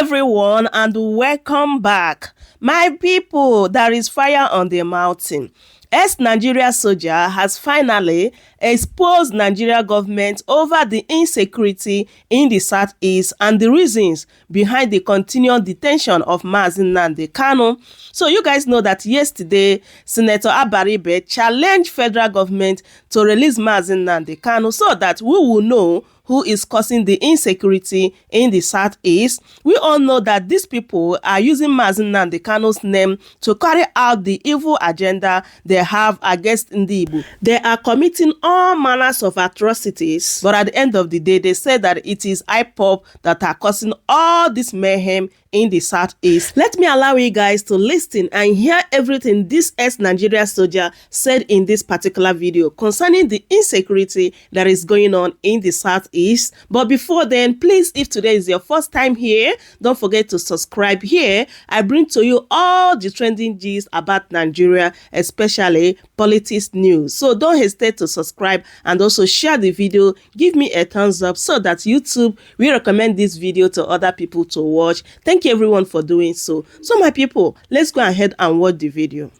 everyone, and welcome back. My people, there is fire on the mountain. Ex-Nigeria soldier has finally exposed Nigeria government over the insecurity in the Southeast and the reasons behind the continued detention of Nnamdi Kanu. So you guys know that yesterday, Senator Abaribe challenged federal government to release Nnamdi Kanu so that we will know who is causing the insecurity in the Southeast. We all know that these people are using Nnamdi Kanu's name to carry out the evil agenda they have against Ndi Igbo. They are committing all manners of atrocities, but at the end of the day, they say that it is IPOB that are causing all this mayhem in the Southeast. Let me allow you guys to listen and hear everything this ex-Nigeria soldier said in this particular video concerning the insecurity that is going on in the Southeast. But before then, please, if today is your first time here, don't forget to subscribe here. I bring to you all the trending gist about Nigeria, especially politics news. So don't hesitate to subscribe and also share the video. Give me a thumbs up so that YouTube will recommend this video to other people to watch. Thank you everyone for doing so. So my people, let's go ahead and watch the video.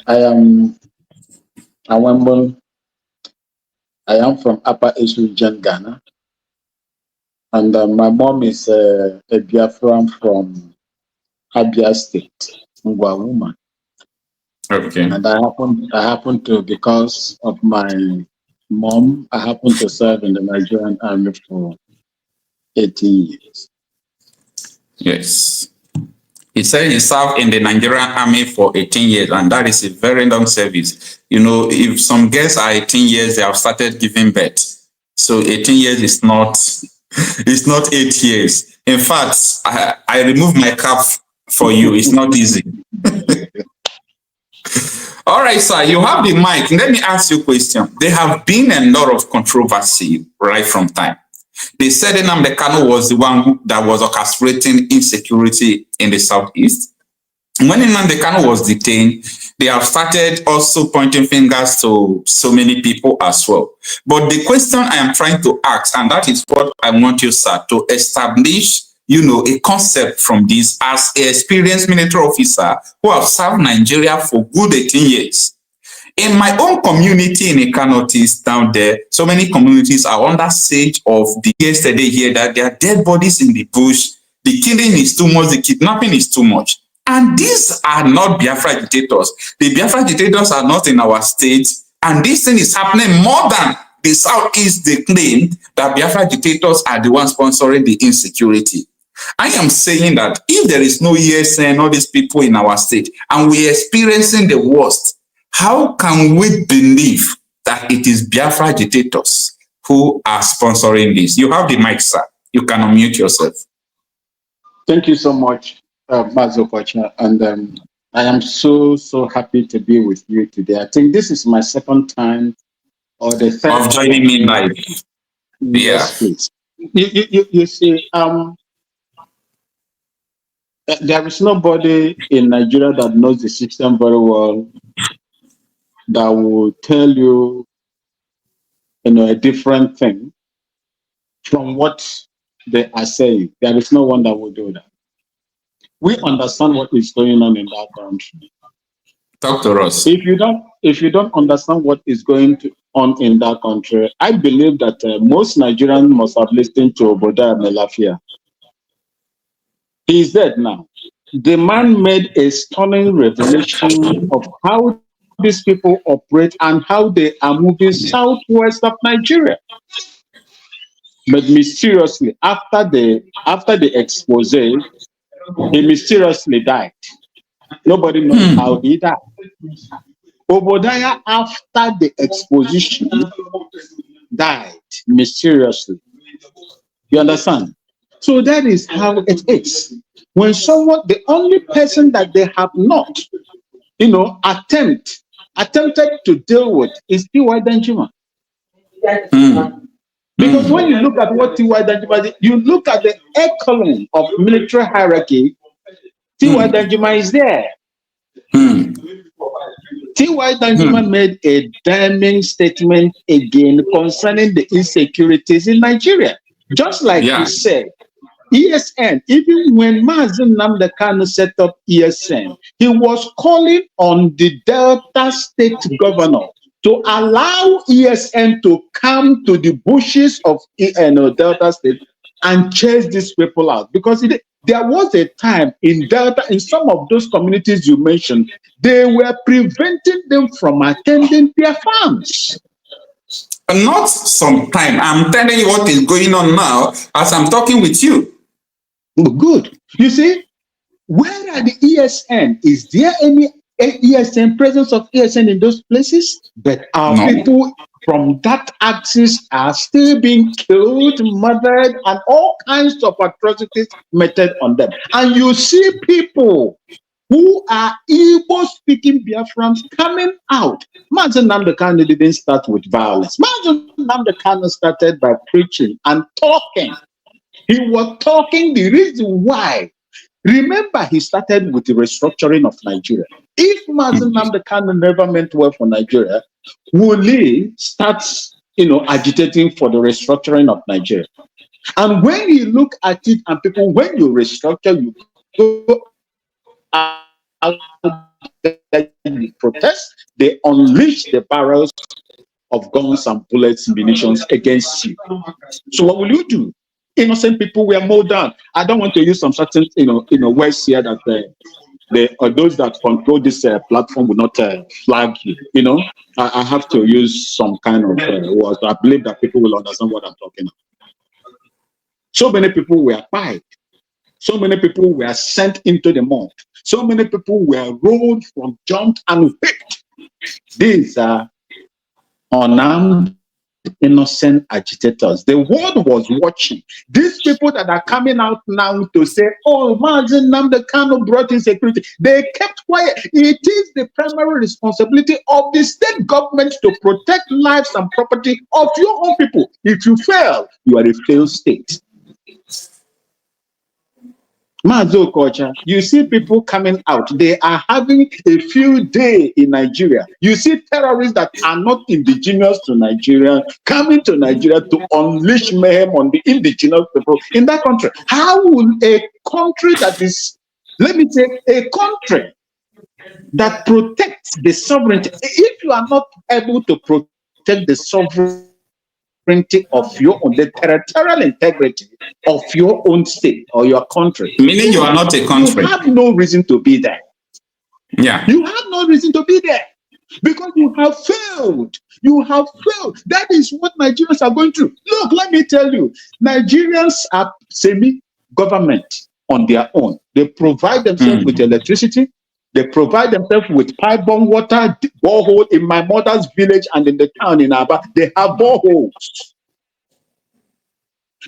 I am Awambon. I am from Upper East Region, Ghana. And my mom is a Biafran from Abia State, Ngwa woman. Okay. And I happen to, because of my mom, I happen to serve in the Nigerian army for 18 years. Yes. He said he served in the Nigerian army for 18 years, and that is a very long service. You know, if some girls are 18 years, they have started giving birth. So 18 years is not, it's not 8 years. In fact, I removed my cap for you. It's not easy. All right, sir, you have the mic. Let me ask you a question. There have been a lot of controversy right from time. They said Nnamdi Kanu was the one that was orchestrating insecurity in the Southeast. When Nnamdi Kanu was detained, they have started also pointing fingers to so many people as well. But the question I am trying to ask, and that is what I want you, sir, to establish, you know, a concept from this as an experienced military officer who have served Nigeria for good 18 years. In my own community in Ekanotis down there, so many communities are under siege of the yesterday here that there are dead bodies in the bush, the killing is too much, the kidnapping is too much. And these are not Biafra agitators. The Biafra agitators are not in our state, and this thing is happening more than the Southeast. They claim that Biafra agitators are the ones sponsoring the insecurity. I am saying that if there is no ESN, all these people in our state, and we are experiencing the worst, how can we believe that it is Biafra agitators who are sponsoring this? You have the mic, sir. You can unmute yourself. Thank you so much, Mazopacha. And I am so happy to be with you today. I think this is my second time or the third of joining me live. Yeah. Yes, you see, there is nobody in Nigeria that knows the system very well that will tell you, a different thing from what they are saying. There is no one that will do that. We understand what is going on in that country. Talk to us. If you don't understand what is going on in that country, I believe that most Nigerians must have listened to Oboda Melafia. He is dead now. The man made a stunning revelation of how these people operate and how they are moving southwest of Nigeria. But mysteriously, after the expose, he mysteriously died. Nobody knows how he died. Obadiah, after the exposition, died mysteriously. You understand? So that is how it is. When someone, the only person that they have not, attempted to deal with is T.Y. Danjuma. Because when you look at what T.Y. Danjuma did, you look at the echelon of military hierarchy, T.Y. Danjuma is there. T.Y. Danjuma made a damning statement again concerning the insecurities in Nigeria. Just like he said, ESN, even when Mazen Nnamdi Kanu set up ESN, he was calling on the Delta State governor to allow ESN to come to the bushes of Delta State and chase these people out. Because there was a time in Delta, in some of those communities you mentioned, they were preventing them from attending their farms. Not some time. I'm telling you what is going on now as I'm talking with you. Good. You see, where are the ESN? Is there any ESN, presence of ESN in those places? But our people from that axis are still being killed, murdered, and all kinds of atrocities meted on them. And you see people who are Igbo-speaking Biafrans coming out. Mazen Nnamdi Kanu didn't start with violence. Mazen Nnamdi Kanu started by preaching and talking. He was talking the reason why. Remember, he started with the restructuring of Nigeria. If Mazen Nnamdi Kanu never meant well for Nigeria, will he start, agitating for the restructuring of Nigeria? And when you look at it, and people, when you restructure, you go out, you protest, they unleash the barrels of guns and bullets, munitions against you. So what will you do? Innocent people were mowed down. I don't want to use some certain, words here that those that control this platform will not flag you. I have to use some kind of words. I believe that people will understand what I'm talking about. So many people were fired. So many people were sent into the mud. So many people were rolled from, jumped, and whipped. These are unarmed, innocent agitators. The world was watching. These people that are coming out now to say, oh, Mazen Nnamdi Kanu brought insecurity, they kept quiet. It is the primary responsibility of the state government to protect lives and property of your own people. If you fail, you are a failed state. Mazo Kocha, you see people coming out. They are having a field day in Nigeria. You see terrorists that are not indigenous to Nigeria coming to Nigeria to unleash mayhem on the indigenous people in that country. How will a country that is, let me say, a country that protects the sovereignty, if you are not able to protect the sovereignty of your own, the territorial integrity of your own state or your country, meaning you are not a country, you have no reason to be there. Yeah, you have no reason to be there because you have failed. You have failed. That is what Nigerians are going through. Look, let me tell you, Nigerians are semi-government on their own. They provide themselves with electricity. They provide themselves with pipe-borne water, borehole. In my mother's village and in the town in Aba, they have boreholes.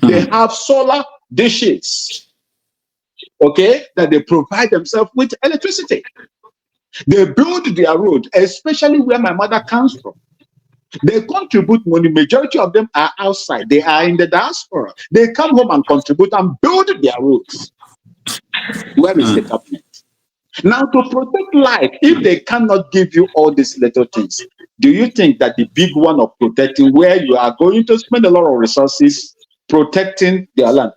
They have solar dishes, okay, that they provide themselves with electricity. They build their road, especially where my mother comes from. They contribute money. Majority of them are outside. They are in the diaspora. They come home and contribute and build their roads. Where is the government? Now, to protect life, if they cannot give you all these little things, do you think that the big one of protecting, where you are going to spend a lot of resources protecting their land,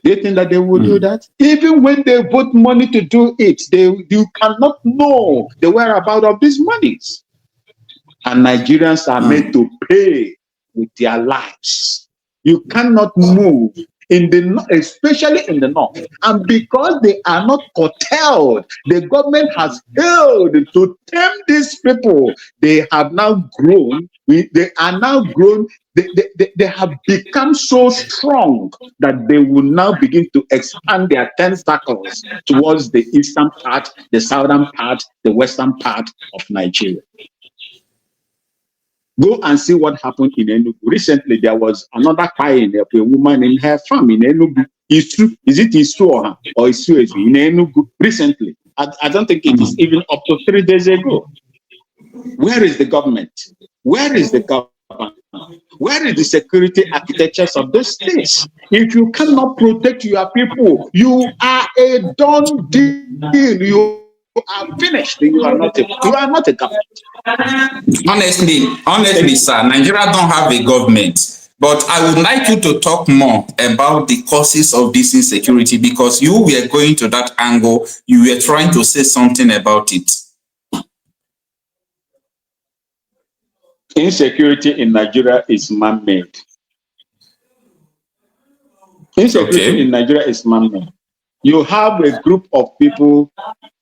do you think that they will do that? Even when they vote money to do it, you cannot know the whereabouts of these monies. And Nigerians are made to pay with their lives. You cannot move especially in the north. And because they are not curtailed, the government has failed to tame these people. They have now grown. They have become so strong that they will now begin to expand their tentacles towards the eastern part, the southern part, the western part of Nigeria. Go and see what happened in Enugu. Recently, there was another crying a woman in her farm in Enugu. Is it Isu or Isu in Enugu? Recently, I don't think it is even up to 3 days ago. Where is the government? Where is the government? Where is the security architectures of those states? If you cannot protect your people, you are a done deal. You are finished. You are not a government. Honestly, sir, Nigeria don't have a government. But I would like you to talk more about the causes of this insecurity, because you were going to that angle. You were trying to say something about it. Insecurity in Nigeria is man-made. Insecurity in Nigeria is man-made. You have a group of people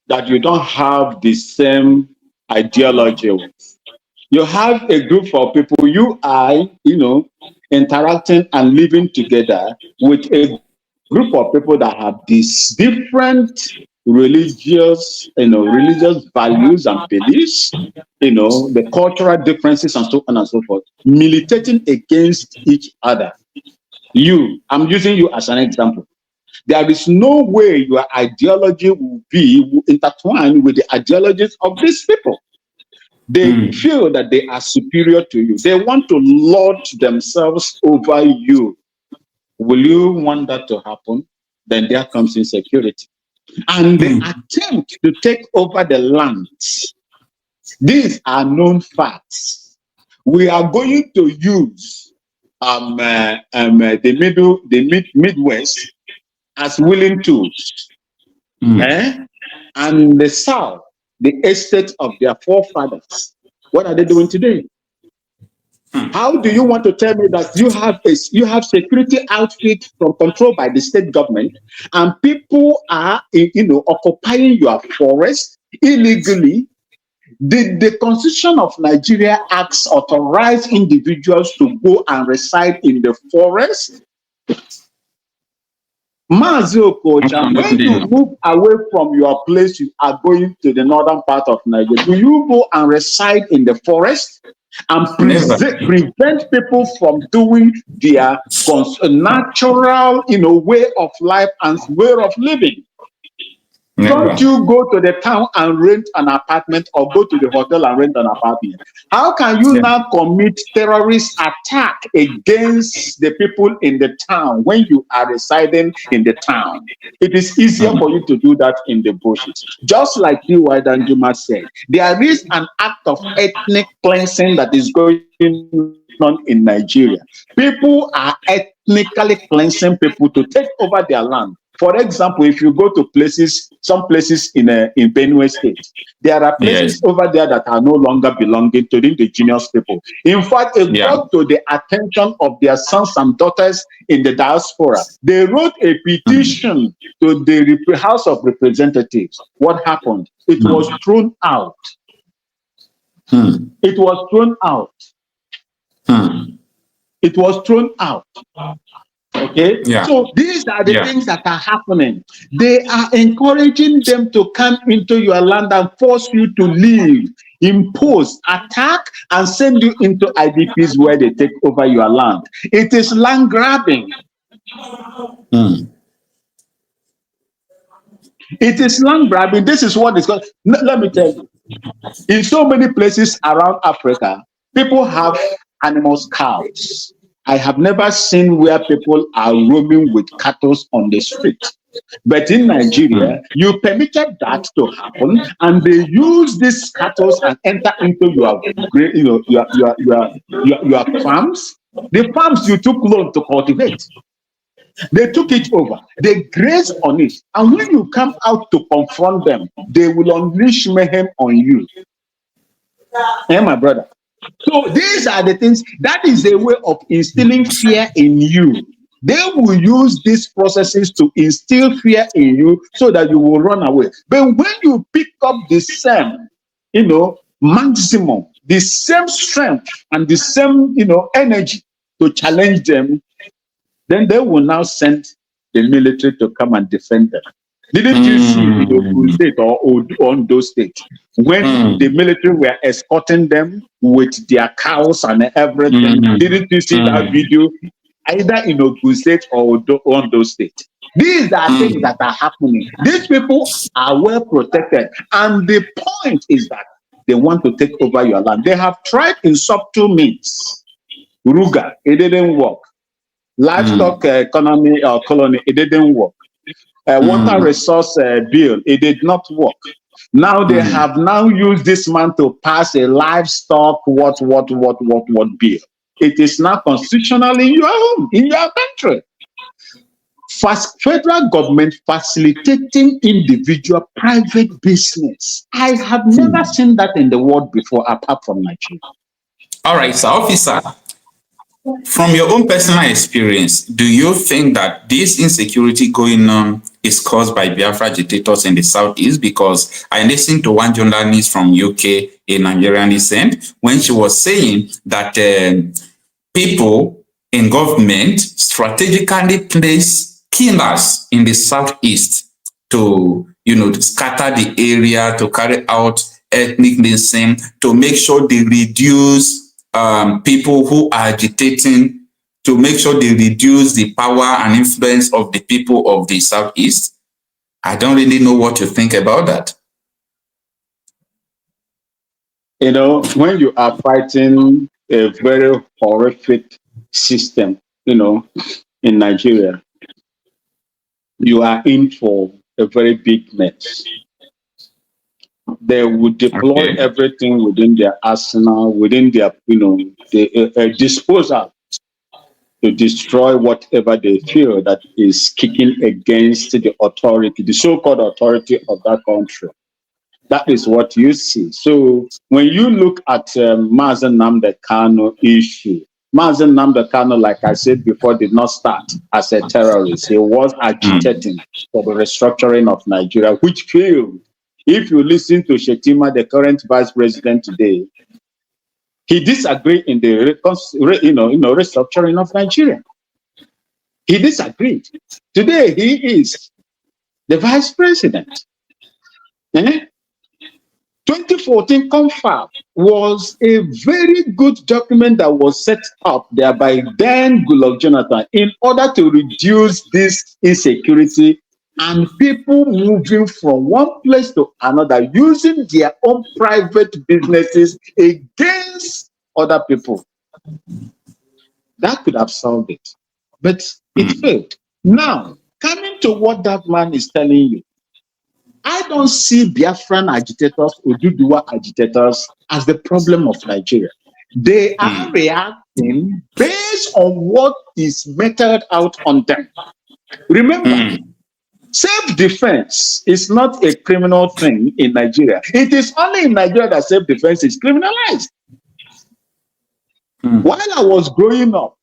that you don't have the same ideology with. You have a group of people, interacting and living together with a group of people that have these different religious values and beliefs, the cultural differences and so on and so forth, militating against each other. I'm using you as an example. There is no way your ideology will intertwined with the ideologies of these people. They feel that they are superior to you. They want to lord themselves over you. Will you want that to happen? Then there comes insecurity. And the attempt to take over the lands. These are known facts. We are going to use the Midwest as willing tools. And the South, the estate of their forefathers. What are they doing today? How do you want to tell me that you have security outfit controlled by the state government, and people are occupying your forest illegally? The Constitution of Nigeria Acts authorize individuals to go and reside in the forest. Mazi Okocha, when you move away from your place, you are going to the northern part of Nigeria. Do you go and reside in the forest and prevent people from doing their natural, way of life and way of living? Don't you go to the town and rent an apartment, or go to the hotel and rent an apartment? How can you now commit terrorist attack against the people in the town when you are residing in the town? It is easier for you to do that in the bushes. Just like you, Danjuma said, there is an act of ethnic cleansing that is going on in Nigeria. People are ethnically cleansing people to take over their land. For example, if you go to some places in Benue State, there are places over there that are no longer belonging to the indigenous people. In fact, it got to the attention of their sons and daughters in the diaspora. They wrote a petition to the House of Representatives. What happened? It was thrown out. It was thrown out. It was thrown out. Okay, so these are the things that are happening. They are encouraging them to come into your land and force you to leave, impose, attack, and send you into IDPs where they take over your land. It is land grabbing. It is land grabbing. This is what is going. Let me tell you. In so many places around Africa, people have animals, cows. I have never seen where people are roaming with cattle on the street. But in Nigeria, you permitted that to happen, and they use these cattle and enter into your farms. The farms you took loan to cultivate. They took it over. They graze on it. And when you come out to confront them, they will unleash mayhem on you. Hey, my brother. So these are the things, that is a way of instilling fear in you. They will use these processes to instill fear in you so that you will run away. But when you pick up the same, maximum, the same strength and the same, energy to challenge them, then they will now send the military to come and defend them. Didn't you see in Ogun State or Ondo State when the military were escorting them with their cows and everything? Didn't you see that video either in Ogun State or Ondo State? These are things that are happening. These people are well protected, and the point is that they want to take over your land. They have tried in subtle means. Ruga, it didn't work. Livestock economy or colony, it didn't work. Water resource bill, it did not work. Now they have now used this man to pass a livestock what bill. it is now constitutionally in your home, in your country. Federal government facilitating individual private business. I have never seen that in the world before, apart from Nigeria. All right, sir. Officer, from your own personal experience, do you think that this insecurity going on is caused by Biafra agitators in the Southeast? Because I listened to one journalist from UK, a Nigerian descent, when she was saying that people in government strategically place killers in the Southeast to, to scatter the area, to carry out ethnic cleansing, to make sure they reduce people who are agitating, to make sure they reduce the power and influence of the people of the Southeast. I don't really know what you think about that. When you are fighting a very horrific system, in Nigeria, you are in for a very big mess. They would deploy everything within their arsenal, within their, disposal to destroy whatever they feel that is kicking against the authority, the so-called authority of that country. That is what you see. So when you look at Mazi Nnamdi Kanu issue, Mazi Nnamdi Kanu, like I said before, did not start as a terrorist. He was agitating for the restructuring of Nigeria, which failed. If you listen to Shetima, the current vice president today, he disagreed in the restructuring of Nigeria. He disagreed. Today he is the vice president. 2014 confab was a very good document that was set up there by then Goodluck Jonathan in order to reduce this insecurity and people moving from one place to another using their own private businesses against other people. That could have solved it, but it failed. Now, coming to what that man is telling you, I don't see Biafran agitators, Oduduwa agitators as the problem of Nigeria. They are reacting based on what is meted out on them. Remember, self-defense is not a criminal thing in Nigeria. It is only in Nigeria that self-defense is criminalized. While I was growing up,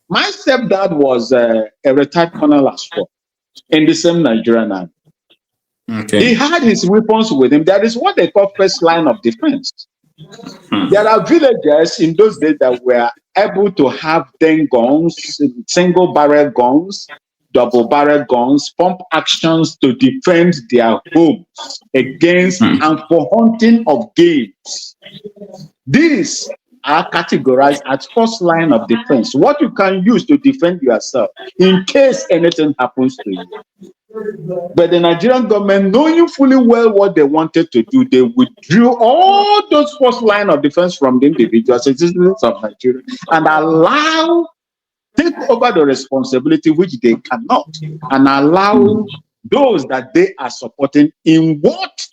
my stepdad was a retired colonel as well in the same Nigerian army. He had his weapons with him. That is what they call first line of defense. There are villagers in those days that were able to have 10 guns, single barrel guns, double barrel guns, pump actions to defend their homes against and for hunting of games. These are categorized as first line of defense. What you can use to defend yourself in case anything happens to you. But the Nigerian government, knowing fully well what they wanted to do, they withdrew all those first line of defense from the individual citizens of Nigeria and take over the responsibility which they cannot, and allow those that they are supporting in what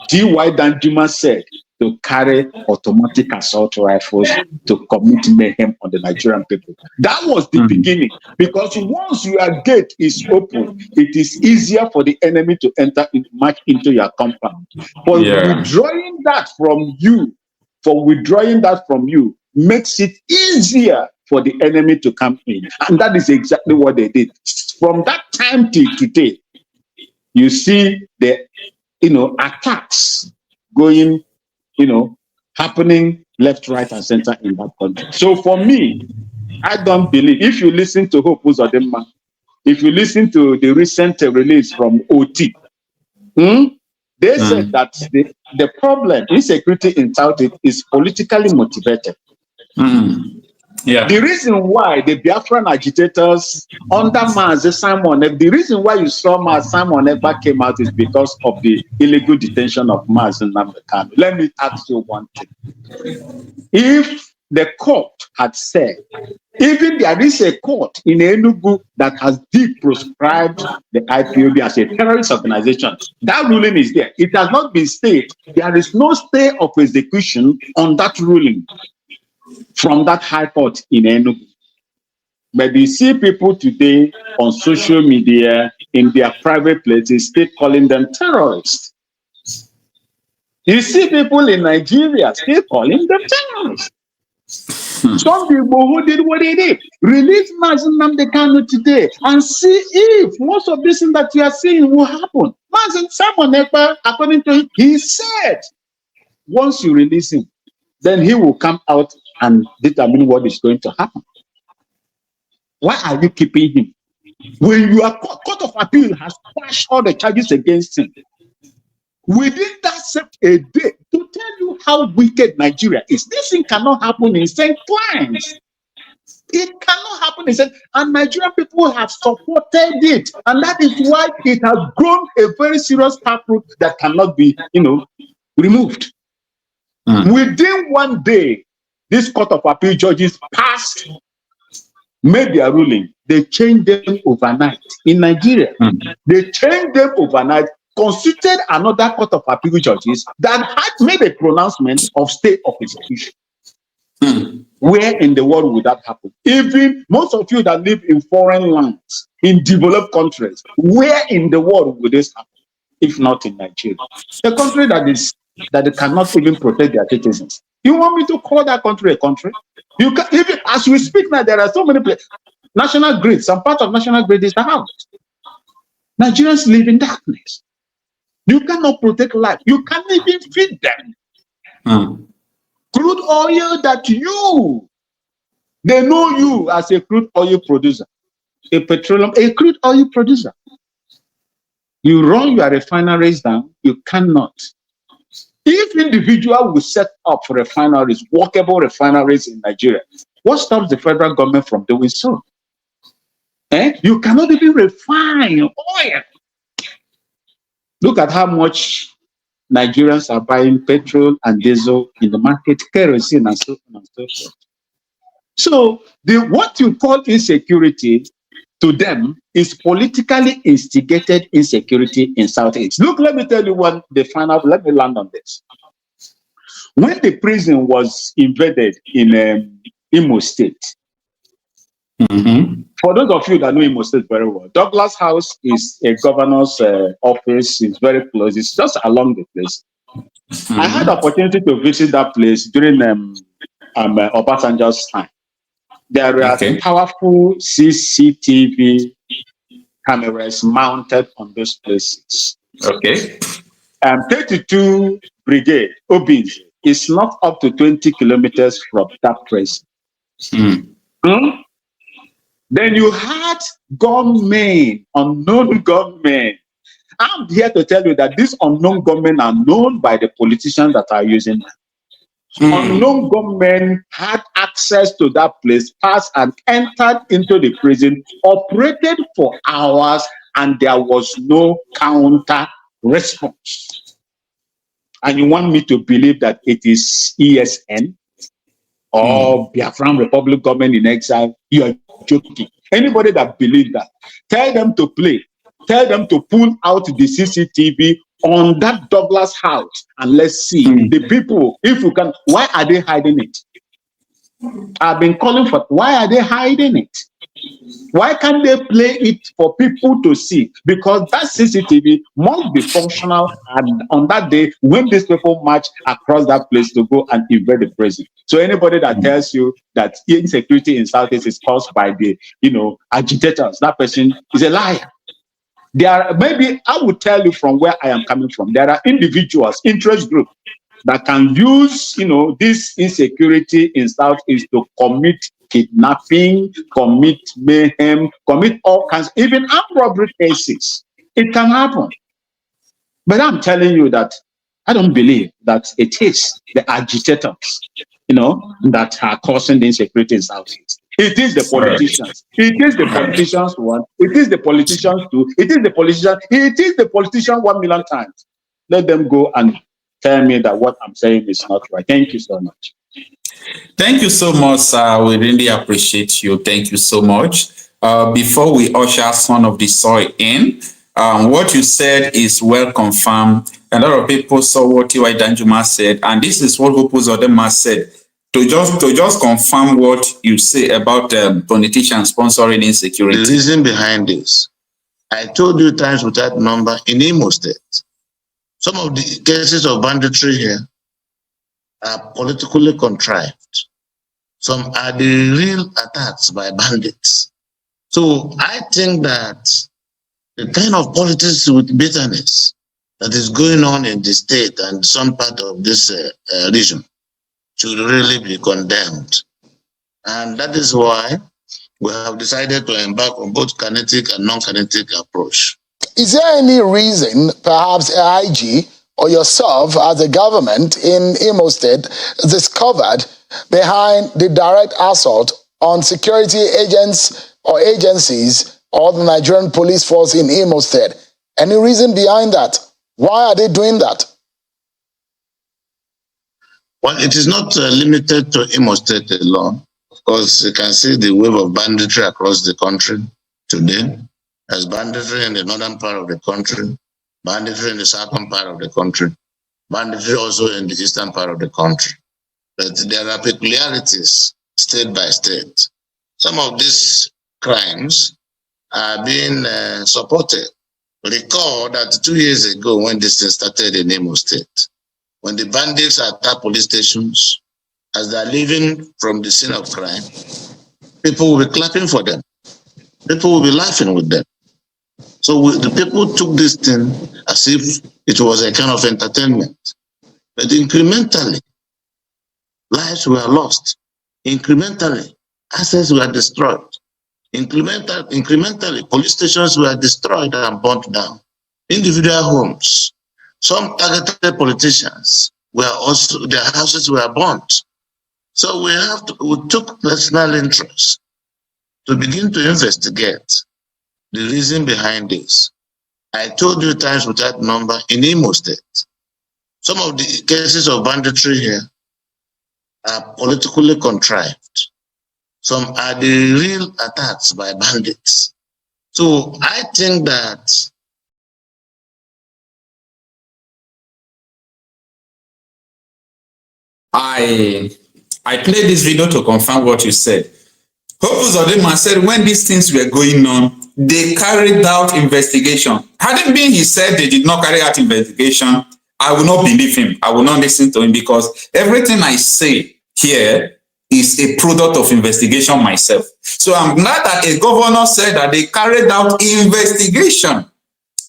D.Y. Danjuma said, to carry automatic assault rifles to commit mayhem on the Nigerian people. That was the beginning, because once your gate is open, it is easier for the enemy to enter and march into your compound. For withdrawing that from you, makes it easier for the enemy to come in. And that is exactly what they did. From that time till today, you see the attacks going happening left, right, and center in that country. So for me, I don't believe, if you listen to Hope Uzodimma, if you listen to the recent release from OT, they said that the problem, insecurity in Southeast, is politically motivated. The reason why the Biafran agitators under Mazi Simon, the reason why you saw Mazi Simon never came out is because of the illegal detention of Mazi Nnamdi Kanu. Let me ask you one thing. If the court had said, even there is a court in Enugu that has proscribed the IPOB as a terrorist organization, that ruling is there. It has not been stayed. There is no stay of execution on that ruling. from that high court in Enugu. But you see people today on social media in their private places still calling them terrorists. You see people in Nigeria still calling them terrorists. Some people who did what they did. Release Nnamdi Kanu today and see if most of this thing that you are seeing will happen. Simon Ekpa, according to him, he said, once you release him, then he will come out and determine what is going to happen. Why are you keeping him? When your court of appeal has quashed all the charges against him, within that a day, to tell you how wicked Nigeria is, this thing cannot happen in St. Clans. It cannot happen in St. And Nigerian people have supported it. And that is why it has grown a very serious taproot that cannot be, removed. Within one day, this court of appeal judges made their ruling. They changed them overnight in Nigeria. They changed them overnight, constituted another court of appeal judges that had made a pronouncement of stay of execution. Where in the world would that happen? Even most of you that live in foreign lands, in developed countries, where in the world would this happen? If not in Nigeria, a country that cannot even protect their citizens. You want me to call that country a country? You can, even as we speak now, there are so many places. National grid, some part of national grid is the house. Nigerians live in darkness. You cannot protect life. You can't even feed them. Crude oil that they know you as a crude oil producer, a crude oil producer. You run your refineries down, you cannot. If individual will set up refineries, workable refineries in Nigeria, what stops the federal government from doing so? You cannot even refine oil. Look at how much Nigerians are buying petrol and diesel in the market, kerosene, and so on and so forth. So what you call insecurity to them is politically instigated insecurity in SouthEast. Look, let me tell you let me land on this. When the prison was invaded in Imo State, for those of you that know Imo State very well, Douglas House is a governor's office. It's very close. It's just along the place. I had the opportunity to visit that place during Obasanjo's time. There are powerful CCTV cameras mounted on those places. 32 Brigade, Obins, is not up to 20 kilometers from that place. Then you had gunmen, unknown gunmen. I'm here to tell you that these unknown gunmen are known by the politicians that are using them. Unknown gunmen had access to that place, passed and entered into the prison, operated for hours, and there was no counter response. And you want me to believe that it is ESN or Biafran Republic government in exile? You are joking. Anybody that believes that, tell them to play. Tell them to pull out the CCTV on that Douglas House and let's see the people. If you can, why are they hiding it? I've been calling for, why are they hiding it? Why can't they play it for people to see? Because that CCTV must be functional and on that day when these people march across that place to go and invade the prison. So anybody that tells you that insecurity in SouthEast is caused by the, agitators, that person is a liar. Maybe I will tell you from where I am coming from. There are individuals, interest groups that can use, this insecurity in SouthEast to commit kidnapping, commit mayhem, commit all kinds, even armed robbery cases. It can happen. But I'm telling you that I don't believe that it is the agitators, that are causing the insecurity in SouthEast. It is the politicians. It is the politicians one. It is the politicians two. It is the politicians. It is the politician 1 million times. Let them go and tell me that what I'm saying is not right. Thank you so much. Thank you so much, sir. We really appreciate you. Thank you so much. Before we usher Son of the Soil in, what you said is well confirmed. A lot of people saw what T.Y. Danjuma said, and this is what Hope Uzodinma said. to just confirm what you say about politicians sponsoring insecurity. The reason behind this, I told you times without number in Imo State. Some of the cases of banditry here are politically contrived. Some are the real attacks by bandits. So I think that the kind of politics with bitterness that is going on in the state and some part of this region should really be condemned. And that is why we have decided to embark on both kinetic and non-kinetic approach. Is there any reason, perhaps AIG or yourself as a government in Imo State discovered behind the direct assault on security agents or agencies or the Nigerian police force in Imo State? Any reason behind that? Why are they doing that? Well, it is not limited to Imo State alone. Of course, you can see the wave of banditry across the country today. There's banditry in the northern part of the country, banditry in the southern part of the country, banditry also in the eastern part of the country. But there are peculiarities state by state. Some of these crimes are being supported. Recall that 2 years ago when this thing started in Imo State, when the bandits attack police stations, as they're leaving from the scene of crime, people will be clapping for them. People will be laughing with them. So the people took this thing as if it was a kind of entertainment. But incrementally, lives were lost. Incrementally, assets were destroyed. Incrementally, police stations were destroyed and burnt down. Individual homes. Some targeted politicians were also, their houses were burnt. So we took personal interest to begin to investigate the reason behind this. I told you times without number in Imo State. Some of the cases of banditry here are politically contrived. Some are the real attacks by bandits. So I think that I played this video to confirm what you said. Hope Uzodinma said when these things were going on, they carried out investigation. Hadn't been he said they did not carry out investigation, I will not believe him. I will not listen to him because everything I say here is a product of investigation myself. So I'm glad that a governor said that they carried out investigation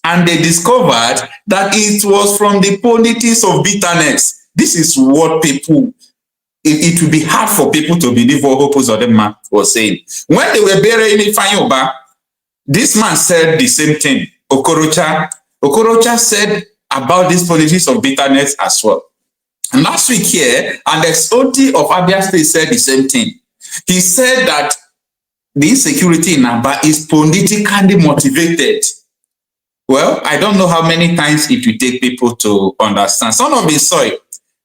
and they discovered that it was from the politics of bitterness. This is what people, it will be hard for people to believe what Hope Uzodinma was saying. When they were burying Ifeanyi, this man said the same thing. Okorocha said about this politics of bitterness as well. And last week here, and the SOT of Abia State said the same thing. He said that the insecurity in Aba is politically motivated. Well, I don't know how many times it will take people to understand. Son of Soy,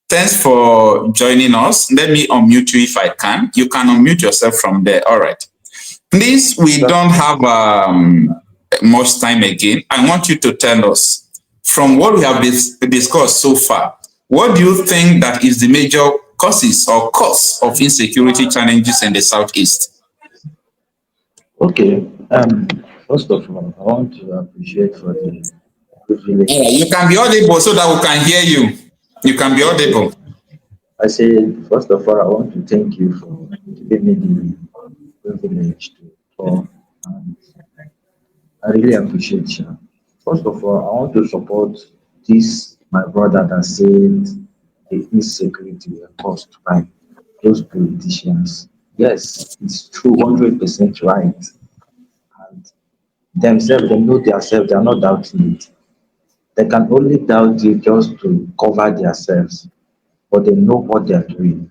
thanks for joining us. Let me unmute you if I can. You can unmute yourself from there. All right. Please, we don't have much time again. I want you to tell us, from what we have discussed so far, what do you think that is the major causes or cause of insecurity challenges in the Southeast? Okay. First of all, I want to appreciate for the privilege. You can be audible so that we can hear you. You can be audible. I say, first of all, I want to thank you for giving me the privilege to talk. And I really appreciate you. First of all, I want to support this, my brother that said the insecurity were caused by those politicians. Yes, it's true, 100% right. And themselves, they know themselves, they are not doubting it. They can only doubt it just to cover themselves, but they know what they are doing.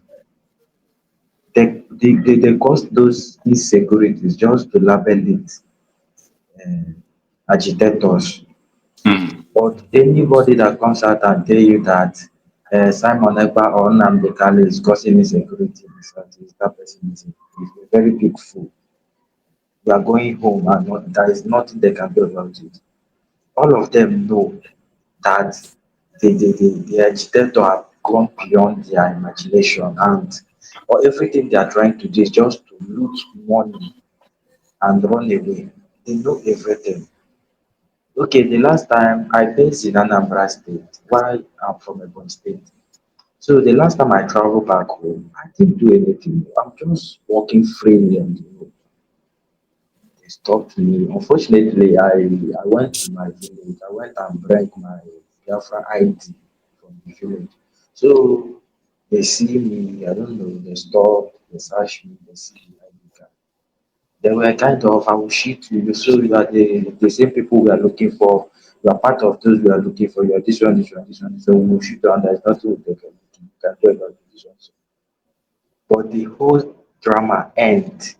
They cause those insecurities just to label it agitators. But anybody that comes out and tell you that Simon Ekpa or Nnamdi Kanu is causing insecurity in the Southeast, that person is a very big fool. We are going home and there is nothing they can do about it. All of them know that the agitator have gone beyond their imagination and or everything they are trying to do is just to loot money and run away. They know everything. Okay, the last time I based in Anambra State, why I'm from Ebonyi State. So the last time I traveled back home, I didn't do anything. I'm just walking freely on the road. They stopped me. Unfortunately, I went to my village. I went and brought my Biafra ID from the village. So they see me, I don't know, they stop, they search me, they see the ID card. They were kind of, I will shoot you. So you are the same people we are looking for. You are part of those we are looking for. You are this one, this one, this one. So we will shoot you, and there's nothing they can do. You can do about this one. But the whole drama end.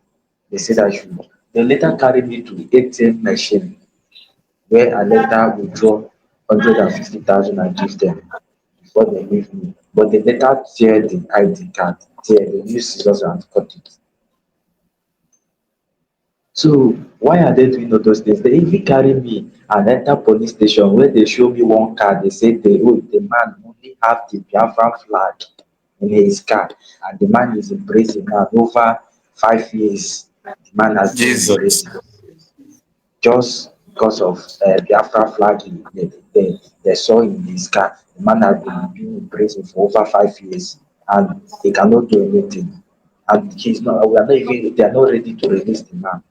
They said I should. They later carried me to the ATM machine where I later withdraw 150,000 and give them before they leave me. But they later tear the ID card, tear, they use scissors and cut it. So why are they doing all those things? They even carry me and enter police station where they show me one car. They say the man only have the Biafran flag in his car, and the man is in prison now over 5 years. The man has been in Jesus. prison just because of Biafra flag they saw in his car. The man has been in prison for over 5 years, and they cannot do anything. And he's not. We are not even. They are not ready to release the man.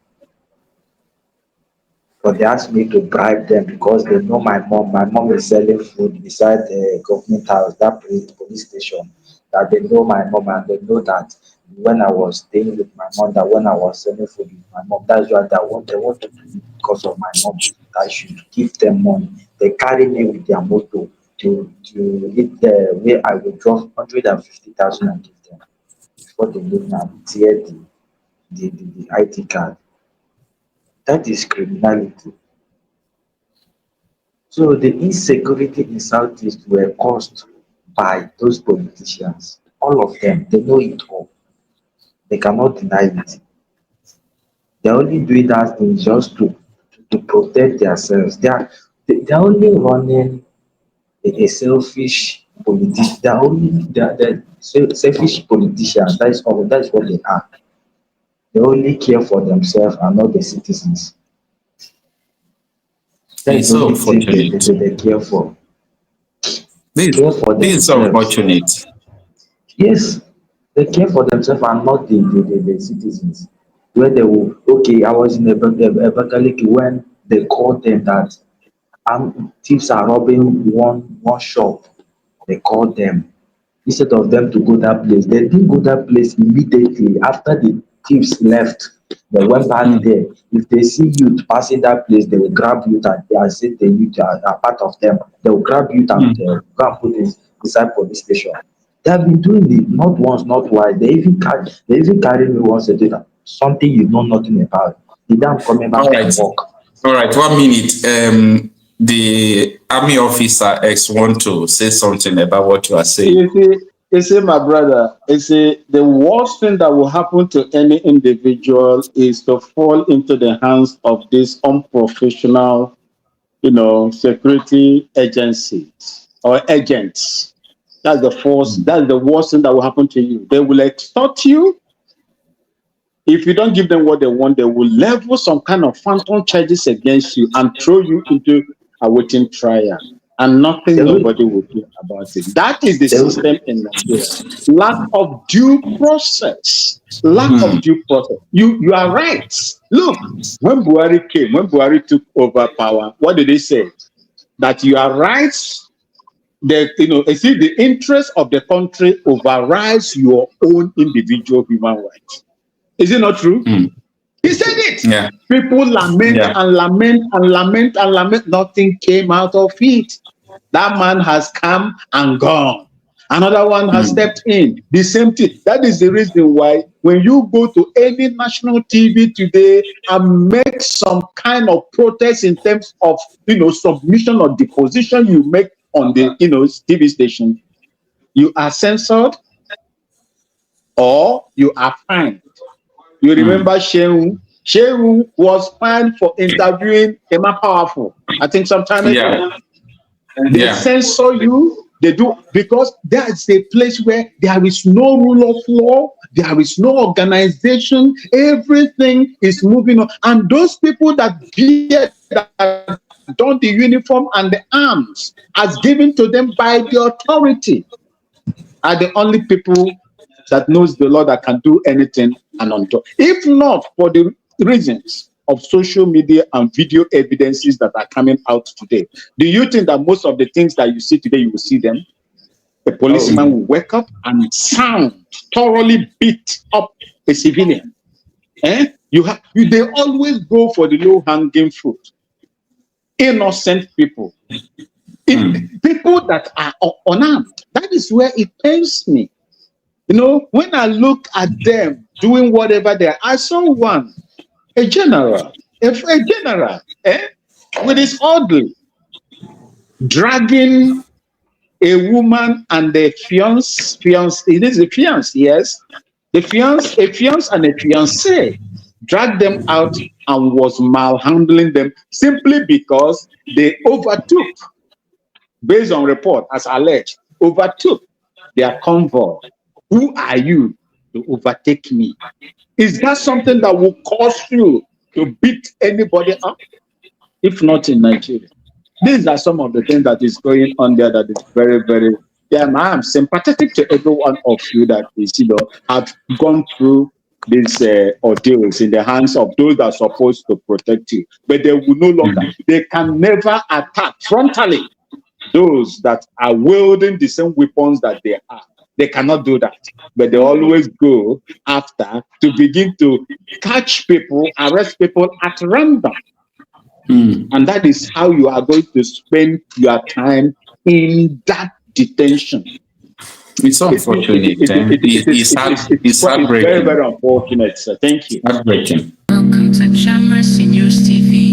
But they asked me to bribe them because they know my mom. My mom is selling food beside the government house, that police station. That they know my mom and they know that when I was staying with my mom, that when I was selling food with my mom, that's what they want to do because of my mom. I should give them money. They carry me with their motor to hit the where I will drop 150,000 and give them before they leave me and tear the IT card. That is criminality. So the insecurity in Southeast were caused by those politicians. All of them, they know it all. They cannot deny it. They're only doing that thing just to protect themselves. They're only running a selfish politician. They're selfish politicians. That is all. That is what they are. They only care for themselves and not the citizens. That is It's the so only thing unfortunate. they care for. This, Care for this is so themselves. unfortunate. Yes, they care for themselves and not the citizens. Where they will, okay, I was in Abakaliki when they called them that thieves are robbing one shop. They called them. Instead of them to go that place, they didn't go that place immediately after the thieves left. They went back Mm. there. If they see youth passing that place, they will grab youth and say the youth are part of them. They will grab youth and Mm. go and put it inside police station. They have been doing it not once, not twice. They even carry me once a day. Something you know nothing about. The day I'm coming All back right. from work. All right. 1 minute. The army officer X want to say something about what you are saying. You see, my brother, you see, the worst thing that will happen to any individual is to fall into the hands of these unprofessional, security agencies or agents. That's the worst thing that will happen to you. They will extort you. If you don't give them what they want, they will level some kind of phantom charges against you and throw you into a waiting trial. And They nothing will, nobody will do about it. That is the they will, system in Nigeria. Lack of due process. Lack of Mm. due process. You are right. Look, when Buhari took over power, what did they say? That you are right. You see, the interest of the country overrides your own individual human rights. Is it not true? Mm. He said it. Yeah. People lament Yeah. and lament and lament and lament. Nothing came out of it. That man has come and gone. Another one has Mm. stepped in. The same thing. That is the reason why when you go to any national TV today and make some kind of protest in terms of submission or deposition you make on the TV station, you are censored or you are fined. You Mm. remember Shehu? Shehu was fined for interviewing Emma Powerful, I think some time ago. Yeah. They Yeah. censor you, They do, because that's a place where there is no rule of law, there is no organization, everything is moving on. And those people that don the uniform and the arms as given to them by the authority are the only people that knows the law that can do anything and undo. If not for the reasons of social media and video evidences that are coming out today, do you think that most of the things that you see today, you will see them? A policeman will wake up and thoroughly beat up a civilian. They always go for the low-hanging fruit. Innocent people. People that are unarmed. That is where it pains me. You know, when I look at them doing whatever they are, I saw one, a general, with his orderly, dragging a woman and a fiance, it is a fiance, yes, a fiance and a fiancée, dragged them out and was malhandling them simply because they overtook, based on report as alleged, overtook their convoy. Who are you to overtake me? Is that something that will cause you to beat anybody up? If not in Nigeria. These are some of the things that is going on there that is very, very, I am sympathetic to every one of you that is, have gone through these ordeals in the hands of those that are supposed to protect you. But they will no longer, they can never attack frontally those that are wielding the same weapons that they are. They cannot do that. But they always go after to begin to catch people, arrest people at random. And that is how you are going to spend your time in that detention. It's unfortunate. It's very, very unfortunate, sir. Thank you. Heartbreaking. Welcome to News TV.